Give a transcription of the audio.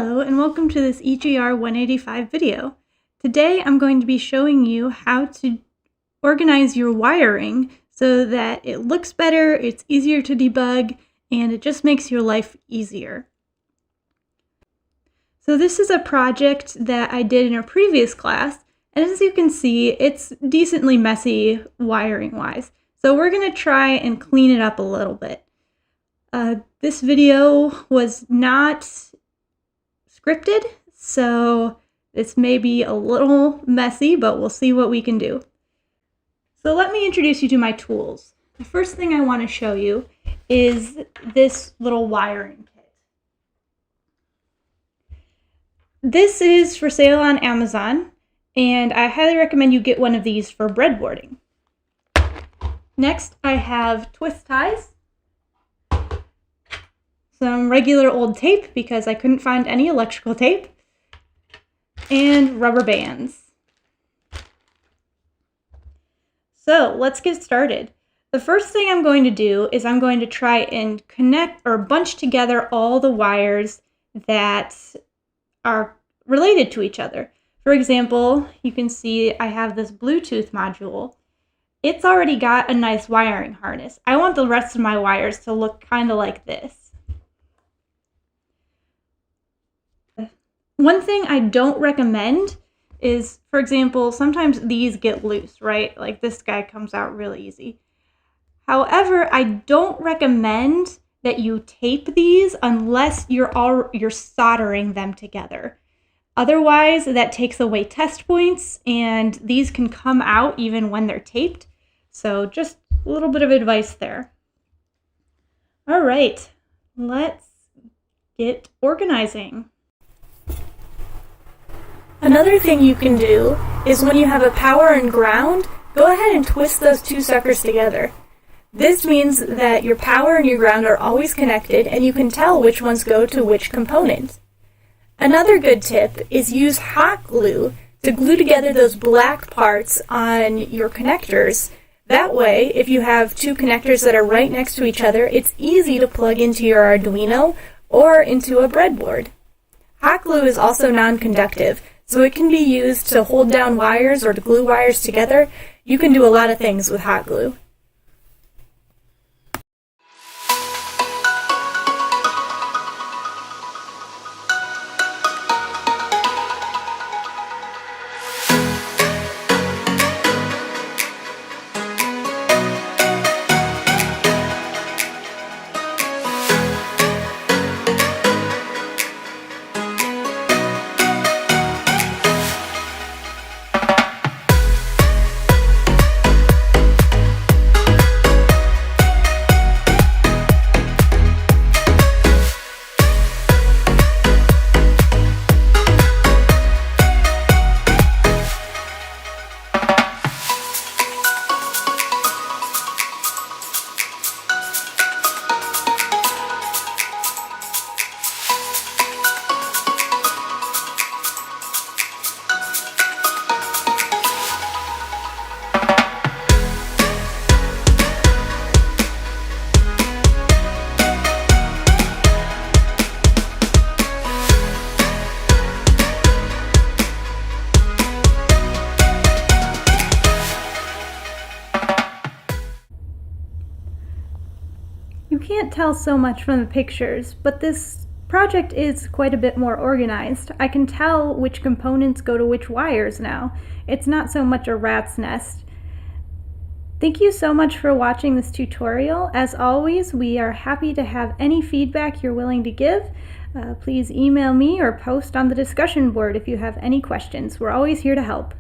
Hello and welcome to this EGR 185 video. Today I'm going to be showing you how to organize your wiring so that it looks better, it's easier to debug, and it just makes your life easier. So this is a project that I did in a previous class, and as you can see, it's decently messy wiring-wise. So we're going to try and clean it up a little bit. This video was not scripted, so this may be a little messy, but we'll see what we can do. So let me introduce you to my tools. The first thing I want to show you is this little wiring kit. This is for sale on Amazon, and I highly recommend you get one of these for breadboarding. Next, I have twist ties, some regular old tape because I couldn't find any electrical tape, and rubber bands. So let's get started. The first thing I'm going to do is I'm going to try and connect or bunch together all the wires that are related to each other. For example, you can see I have this Bluetooth module. It's already got a nice wiring harness. I want the rest of my wires to look kind of like this. One thing I don't recommend is, for example, sometimes these get loose, right? Like this guy comes out really easy. However, I don't recommend that you tape these unless you're soldering them together. Otherwise, that takes away test points, and these can come out even when they're taped. So just a little bit of advice there. All right, let's get organizing. Another thing you can do is when you have a power and ground, go ahead and twist those two suckers together. This means that your power and your ground are always connected, and you can tell which ones go to which component. Another good tip is use hot glue to glue together those black parts on your connectors. That way, if you have two connectors that are right next to each other, it's easy to plug into your Arduino or into a breadboard. Hot glue is also non-conductive, so it can be used to hold down wires or to glue wires together. You can do a lot of things with hot glue. You can't tell so much from the pictures, but this project is quite a bit more organized. I can tell which components go to which wires now. It's not so much a rat's nest. Thank you so much for watching this tutorial. As always, we are happy to have any feedback you're willing to give. Please email me or post on the discussion board if you have any questions. We're always here to help.